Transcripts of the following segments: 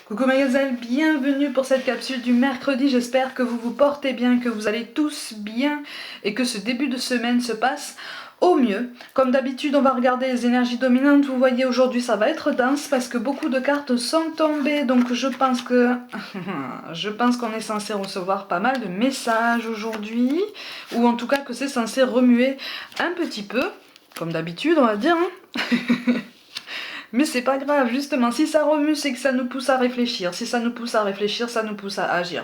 Coucou ma gazelle, bienvenue pour cette capsule du mercredi, j'espère que vous vous portez bien, que vous allez tous bien et que ce début de semaine se passe au mieux. Comme d'habitude on va regarder les énergies dominantes, vous voyez aujourd'hui ça va être dense parce que beaucoup de cartes sont tombées, donc je pense que je pense qu'on est censé recevoir pas mal de messages aujourd'hui, ou en tout cas que c'est censé remuer un petit peu, comme d'habitude on va dire, hein. Mais c'est pas grave, justement, si ça remue, c'est que ça nous pousse à réfléchir. Si ça nous pousse à réfléchir, ça nous pousse à agir.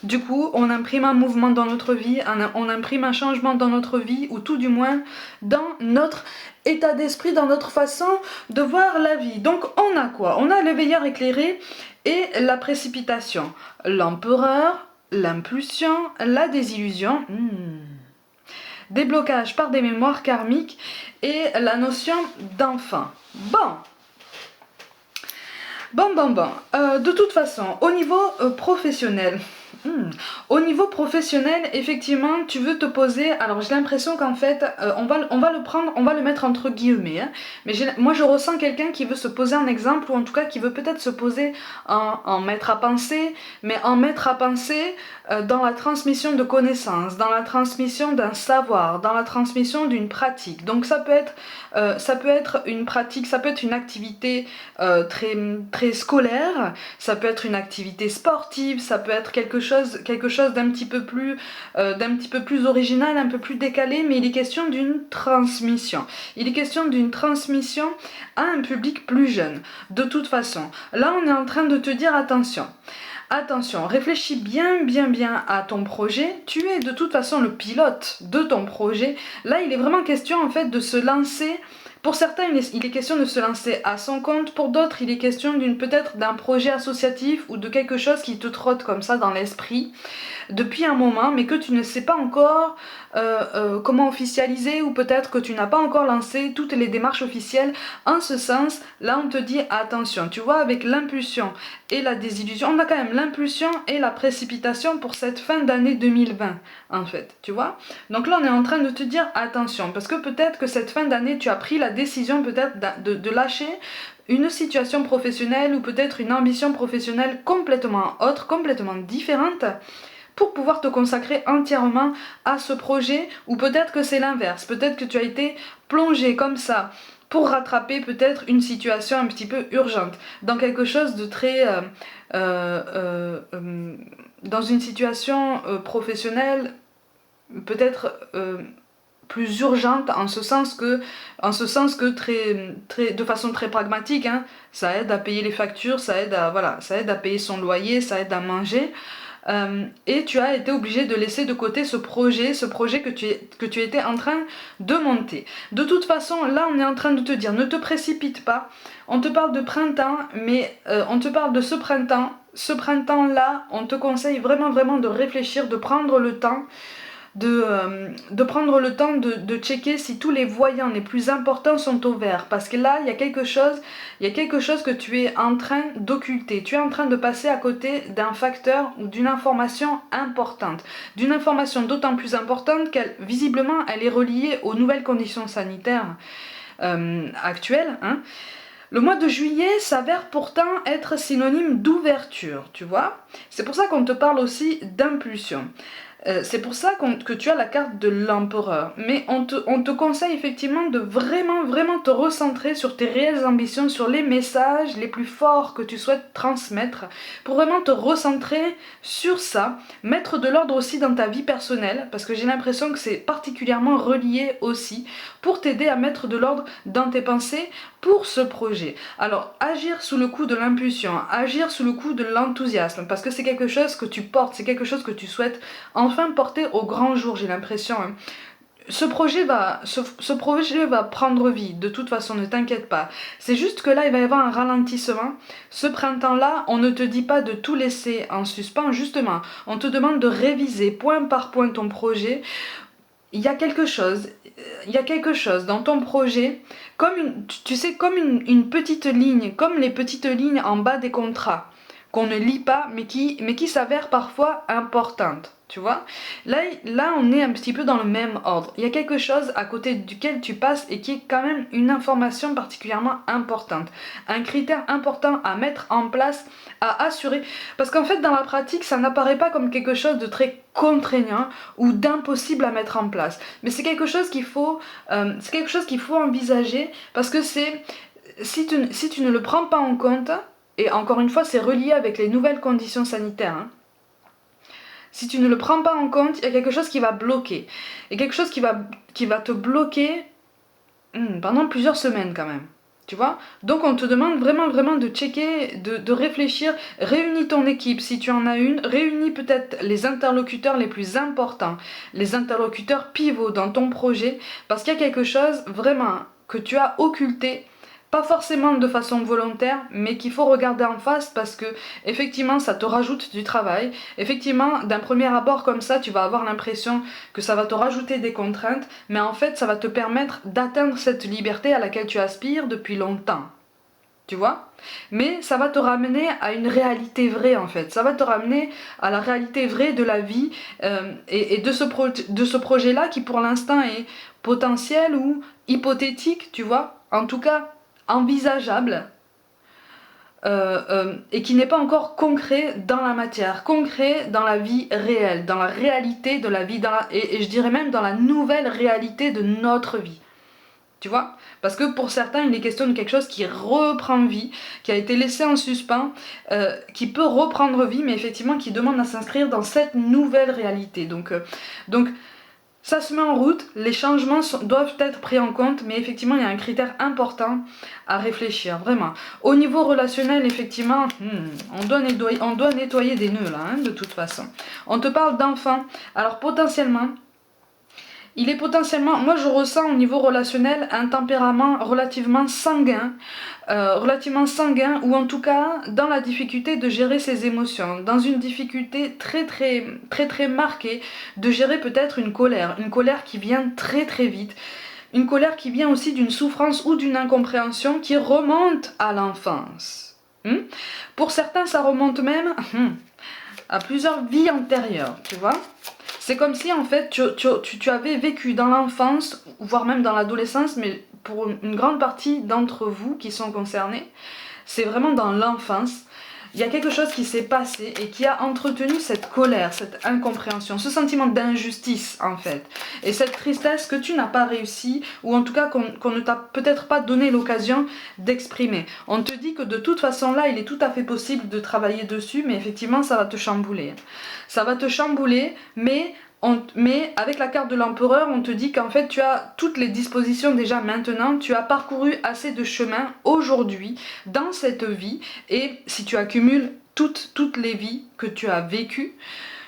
Du coup, on imprime un mouvement dans notre vie, on imprime un changement dans notre vie, ou tout du moins dans notre état d'esprit, dans notre façon de voir la vie. Donc on a quoi? On a le veilleur éclairé et la précipitation. L'empereur, l'impulsion, la désillusion. Déblocage par des mémoires karmiques et la notion d'enfant. Bon. De toute façon, au niveau professionnel, au niveau professionnel, effectivement, tu veux te poser. Alors, j'ai l'impression qu'en fait, on va le prendre, on va le mettre entre guillemets. Hein, mais moi, je ressens quelqu'un qui veut se poser un exemple, ou en tout cas qui veut peut-être se poser en maître à penser, mais en maître à penser dans la transmission de connaissances, dans la transmission d'un savoir, dans la transmission d'une pratique. Donc, ça peut être une pratique, ça peut être une activité très scolaire, ça peut être une activité sportive, ça peut être quelque chose d'un petit peu plus original, un peu plus décalé, mais il est question d'une transmission. Il est question d'une transmission à un public plus jeune. De toute façon, là on est en train de te dire attention. Attention, réfléchis bien à ton projet. Tu es de toute façon le pilote de ton projet. Là, il est vraiment question en fait de se lancer. Pour certains, il est question de se lancer à son compte. Pour d'autres, il est question peut-être d'un projet associatif ou de quelque chose qui te trotte comme ça dans l'esprit depuis un moment, mais que tu ne sais pas encore comment officialiser, ou peut-être que tu n'as pas encore lancé toutes les démarches officielles. En ce sens, là on te dit attention, tu vois, avec l'impulsion et la désillusion, on a quand même l'impulsion et la précipitation pour cette fin d'année 2020 en fait, tu vois. Donc là on est en train de te dire attention, parce que peut-être que cette fin d'année tu as pris la décision peut-être de lâcher une situation professionnelle, ou peut-être une ambition professionnelle complètement autre, complètement différente, pour pouvoir te consacrer entièrement à ce projet. Ou peut-être que c'est l'inverse, peut-être que tu as été plongé comme ça pour rattraper peut-être une situation un petit peu urgente, dans quelque chose de très... dans une situation professionnelle peut-être plus urgente, en ce sens que de façon très pragmatique, hein, ça aide à payer les factures, ça aide à payer son loyer, ça aide à manger. Et tu as été obligé de laisser de côté ce projet que tu étais en train de monter. De toute façon, là on est en train de te dire, ne te précipite pas. On te parle de printemps, mais on te parle de ce printemps. Ce printemps-là, on te conseille vraiment de réfléchir, de prendre le temps de checker si tous les voyants les plus importants sont au vert, parce que là il y a quelque chose que tu es en train d'occulter. Tu es en train de passer à côté d'un facteur ou d'une information importante, d'une information d'autant plus importante qu'elle visiblement elle est reliée aux nouvelles conditions sanitaires actuelles, hein. Le mois de juillet s'avère pourtant être synonyme d'ouverture, tu vois. C'est pour ça qu'on te parle aussi d'impulsion. C'est pour ça que tu as la carte de l'empereur. Mais on te conseille effectivement de vraiment te recentrer sur tes réelles ambitions, sur les messages les plus forts que tu souhaites transmettre, pour vraiment te recentrer sur ça, mettre de l'ordre aussi dans ta vie personnelle, parce que j'ai l'impression que c'est particulièrement relié aussi, pour t'aider à mettre de l'ordre dans tes pensées pour ce projet. Alors, agir sous le coup de l'impulsion, agir sous le coup de l'enthousiasme, parce que c'est quelque chose que tu portes, c'est quelque chose que tu souhaites enfin porter au grand jour, j'ai l'impression. Hein. Ce projet va prendre vie, de toute façon, ne t'inquiète pas. C'est juste que là, il va y avoir un ralentissement. Ce printemps-là, on ne te dit pas de tout laisser en suspens, justement. On te demande de réviser point par point ton projet. Il y a quelque chose dans ton projet, comme une petite ligne, comme les petites lignes en bas des contrats. qu'on ne lit pas, mais qui s'avèrent parfois importantes. Tu vois, là, on est un petit peu dans le même ordre. Il y a quelque chose à côté duquel tu passes et qui est quand même une information particulièrement importante. Un critère important à mettre en place, à assurer. Parce qu'en fait, dans la pratique, ça n'apparaît pas comme quelque chose de très contraignant ou d'impossible à mettre en place. Mais c'est quelque chose qu'il faut envisager parce que si tu ne le prends pas en compte, et encore une fois, c'est relié avec les nouvelles conditions sanitaires, hein. Si tu ne le prends pas en compte, il y a quelque chose qui va bloquer. Et quelque chose qui va te bloquer pendant plusieurs semaines quand même. Tu vois? Donc on te demande vraiment de checker, de réfléchir. Réunis ton équipe si tu en as une. Réunis peut-être les interlocuteurs les plus importants. Les interlocuteurs pivots dans ton projet. Parce qu'il y a quelque chose vraiment que tu as occulté, pas forcément de façon volontaire, mais qu'il faut regarder en face parce que effectivement ça te rajoute du travail. Effectivement, d'un premier abord comme ça, tu vas avoir l'impression que ça va te rajouter des contraintes, mais en fait ça va te permettre d'atteindre cette liberté à laquelle tu aspires depuis longtemps. Tu vois? Mais ça va te ramener à une réalité vraie en fait. Ça va te ramener à la réalité vraie de la vie et de ce projet-là qui pour l'instant est potentiel ou hypothétique, tu vois? En tout cas, envisageable et qui n'est pas encore concret dans la matière, concret dans la vie réelle, dans la réalité de la vie, et je dirais même dans la nouvelle réalité de notre vie. Tu vois? Parce que pour certains, il est question de quelque chose qui reprend vie, qui a été laissé en suspens, qui peut reprendre vie, mais effectivement qui demande à s'inscrire dans cette nouvelle réalité. Donc ça se met en route, les changements doivent être pris en compte, mais effectivement il y a un critère important à réfléchir, vraiment. Au niveau relationnel, effectivement, on doit nettoyer des nœuds là, hein, de toute façon. On te parle d'enfants, alors potentiellement, moi je ressens au niveau relationnel un tempérament relativement sanguin, ou en tout cas dans la difficulté de gérer ses émotions, dans une difficulté très marquée de gérer peut-être une colère qui vient très vite, une colère qui vient aussi d'une souffrance ou d'une incompréhension qui remonte à l'enfance. Pour certains ça remonte même à plusieurs vies antérieures, tu vois. C'est comme si en fait tu avais vécu dans l'enfance, voire même dans l'adolescence, mais pour une grande partie d'entre vous qui sont concernés, c'est vraiment dans l'enfance. Il y a quelque chose qui s'est passé et qui a entretenu cette colère, cette incompréhension, ce sentiment d'injustice en fait. Et cette tristesse que tu n'as pas réussi, ou en tout cas qu'on ne t'a peut-être pas donné l'occasion d'exprimer. On te dit que de toute façon là, il est tout à fait possible de travailler dessus, mais effectivement ça va te chambouler. Ça va te chambouler, mais avec la carte de l'empereur, on te dit qu'en fait tu as toutes les dispositions déjà maintenant, tu as parcouru assez de chemin aujourd'hui dans cette vie, et si tu accumules toutes les vies que tu as vécues,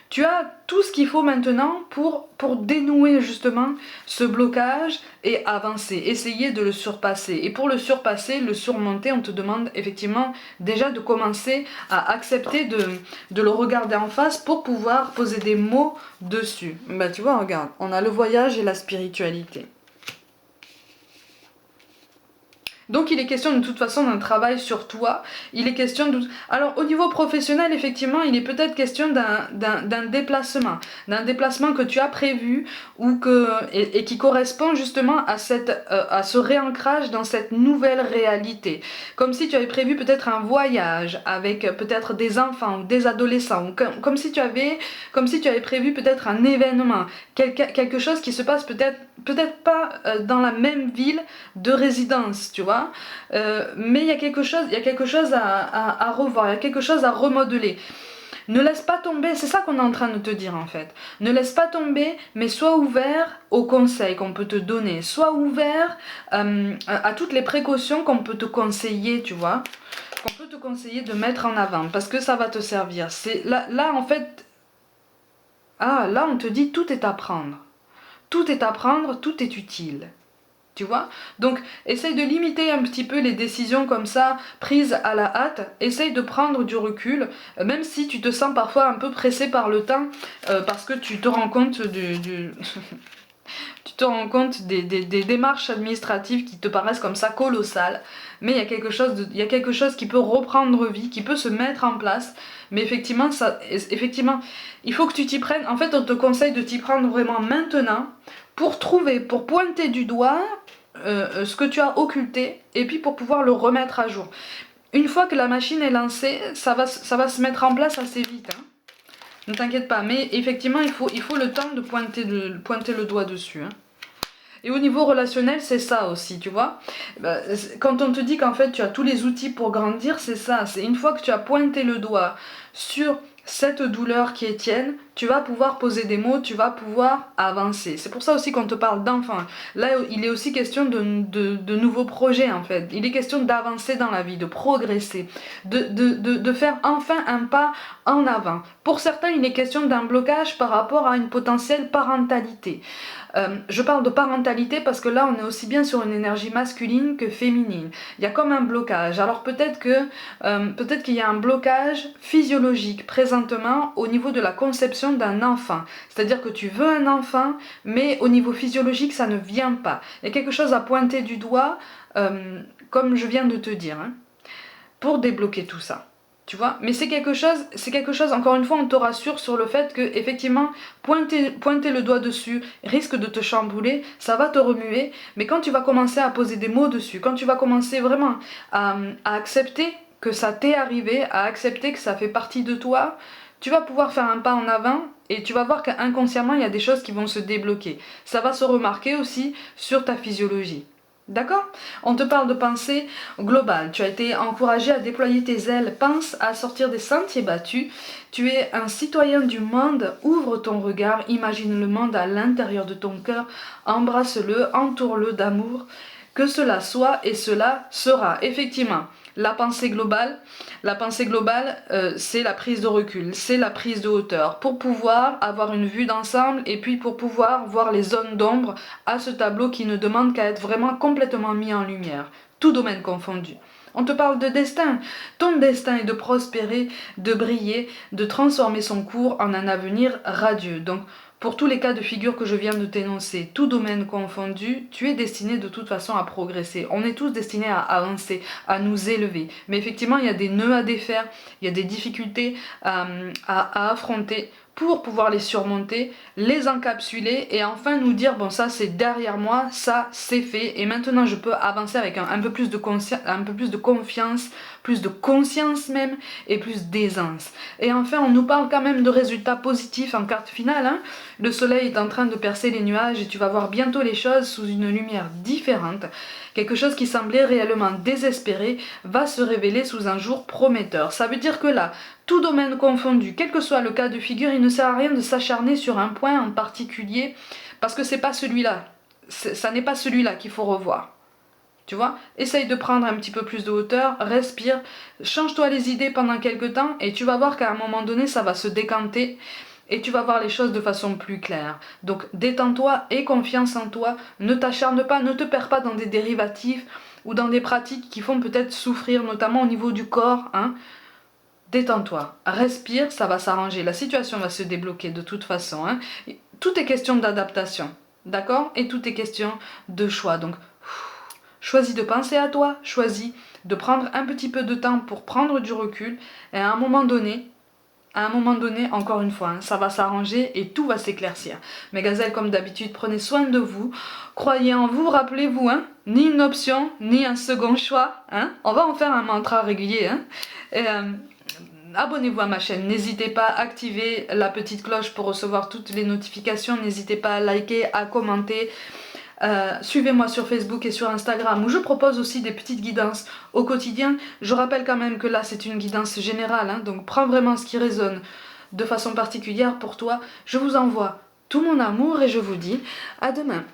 tu as tout ce qu'il faut maintenant pour dénouer justement ce blocage et avancer, essayer de le surpasser. Et pour le surpasser, le surmonter, on te demande effectivement déjà de commencer à accepter de le regarder en face pour pouvoir poser des mots dessus. Bah tu vois, regarde, on a le voyage et la spiritualité. Donc il est question de toute façon d'un travail sur toi, il est question de... Alors au niveau professionnel, effectivement, il est peut-être question d'un déplacement que tu as prévu et qui correspond justement à ce réancrage dans cette nouvelle réalité. Comme si tu avais prévu peut-être un voyage avec peut-être des enfants ou des adolescents, ou comme si tu avais prévu peut-être un événement, quelque chose qui se passe peut-être pas dans la même ville de résidence, tu vois. Mais il y a quelque chose à revoir, il y a quelque chose à remodeler. Ne laisse pas tomber, c'est ça qu'on est en train de te dire en fait. Ne laisse pas tomber, mais sois ouvert aux conseils qu'on peut te donner. Sois ouvert à toutes les précautions qu'on peut te conseiller, tu vois. Qu'on peut te conseiller de mettre en avant, parce que ça va te servir. Là en fait, là on te dit tout est à prendre. Tout est à prendre, tout est utile. Tu vois? Donc, essaye de limiter un petit peu les décisions comme ça, prises à la hâte. Essaye de prendre du recul, même si tu te sens parfois un peu pressé par le temps, parce que tu te rends compte Tu te rends compte des démarches administratives qui te paraissent comme ça colossales, mais il y a quelque chose qui peut reprendre vie, qui peut se mettre en place, mais effectivement, il faut que tu t'y prennes. En fait, on te conseille de t'y prendre vraiment maintenant pour trouver, pour pointer du doigt ce que tu as occulté, et puis pour pouvoir le remettre à jour. Une fois que la machine est lancée, ça va se mettre en place assez vite, hein. Ne t'inquiète pas, mais effectivement, il faut le temps de pointer le doigt dessus, hein. Et au niveau relationnel, c'est ça aussi, tu vois. Quand on te dit qu'en fait tu as tous les outils pour grandir, c'est ça. C'est une fois que tu as pointé le doigt sur cette douleur qui est tienne, tu vas pouvoir poser des mots, tu vas pouvoir avancer. C'est pour ça aussi qu'on te parle d'enfant. Là, il est aussi question de nouveaux projets en fait. Il est question d'avancer dans la vie, de progresser, de faire enfin un pas en avant. Pour certains, il est question d'un blocage par rapport à une potentielle parentalité. Je parle de parentalité parce que là on est aussi bien sur une énergie masculine que féminine. Il y a comme un blocage. Alors peut-être qu'il y a un blocage physiologique présentement au niveau de la conception d'un enfant. C'est-à-dire que tu veux un enfant, mais au niveau physiologique ça ne vient pas. Il y a quelque chose à pointer du doigt, comme je viens de te dire, hein, pour débloquer tout ça. Tu vois, mais c'est quelque chose, encore une fois, on te rassure sur le fait que, effectivement, pointer le doigt dessus risque de te chambouler, ça va te remuer, mais quand tu vas commencer à poser des mots dessus, quand tu vas commencer vraiment à accepter que ça t'est arrivé, à accepter que ça fait partie de toi, tu vas pouvoir faire un pas en avant et tu vas voir qu'inconsciemment, il y a des choses qui vont se débloquer. Ça va se remarquer aussi sur ta physiologie. D'accord? On te parle de pensée globale. Tu as été encouragé à déployer tes ailes. Pense à sortir des sentiers battus. Tu es un citoyen du monde. Ouvre ton regard. Imagine le monde à l'intérieur de ton cœur. Embrasse-le. Entoure-le d'amour. Que cela soit et cela sera. Effectivement, la pensée globale, c'est la prise de recul, c'est la prise de hauteur pour pouvoir avoir une vue d'ensemble et puis pour pouvoir voir les zones d'ombre à ce tableau qui ne demande qu'à être vraiment complètement mis en lumière, tout domaine confondu. On te parle de destin. Ton destin est de prospérer, de briller, de transformer son cours en un avenir radieux. Donc, pour tous les cas de figure que je viens de t'énoncer, tout domaine confondu, tu es destiné de toute façon à progresser. On est tous destinés à avancer, à nous élever. Mais effectivement, il y a des nœuds à défaire, il y a des difficultés à affronter pour pouvoir les surmonter, les encapsuler et enfin nous dire bon ça c'est derrière moi, ça c'est fait et maintenant je peux avancer avec un peu plus de confiance, plus de conscience même et plus d'aisance. Et enfin on nous parle quand même de résultats positifs en carte finale, hein. Le soleil est en train de percer les nuages et tu vas voir bientôt les choses sous une lumière différente. Quelque chose qui semblait réellement désespéré va se révéler sous un jour prometteur. Ça veut dire que là, tout domaine confondu, quel que soit le cas de figure, il ne sert à rien de s'acharner sur un point en particulier parce que c'est pas celui-là. Ça n'est pas celui-là qu'il faut revoir. Tu vois, essaye de prendre un petit peu plus de hauteur, respire, change-toi les idées pendant quelques temps et tu vas voir qu'à un moment donné, ça va se décanter et tu vas voir les choses de façon plus claire. Donc détends-toi, aie confiance en toi, ne t'acharne pas, ne te perds pas dans des dérivatifs ou dans des pratiques qui font peut-être souffrir, notamment au niveau du corps, hein. Détends-toi, respire, ça va s'arranger, la situation va se débloquer de toute façon, hein. Tout est question d'adaptation, d'accord? Et tout est question de choix, donc choisis de penser à toi, choisis de prendre un petit peu de temps pour prendre du recul et à un moment donné, encore une fois, hein, ça va s'arranger et tout va s'éclaircir. Mes gazelles, comme d'habitude, prenez soin de vous, croyez en vous, rappelez-vous, hein, ni une option, ni un second choix, hein. On va en faire un mantra régulier, hein. Et, abonnez-vous à ma chaîne, n'hésitez pas à activer la petite cloche pour recevoir toutes les notifications, n'hésitez pas à liker, à commenter. Suivez-moi sur Facebook et sur Instagram où je propose aussi des petites guidances au quotidien. Je rappelle quand même que là c'est une guidance générale, hein, donc prends vraiment ce qui résonne de façon particulière pour toi. Je vous envoie tout mon amour et je vous dis à demain.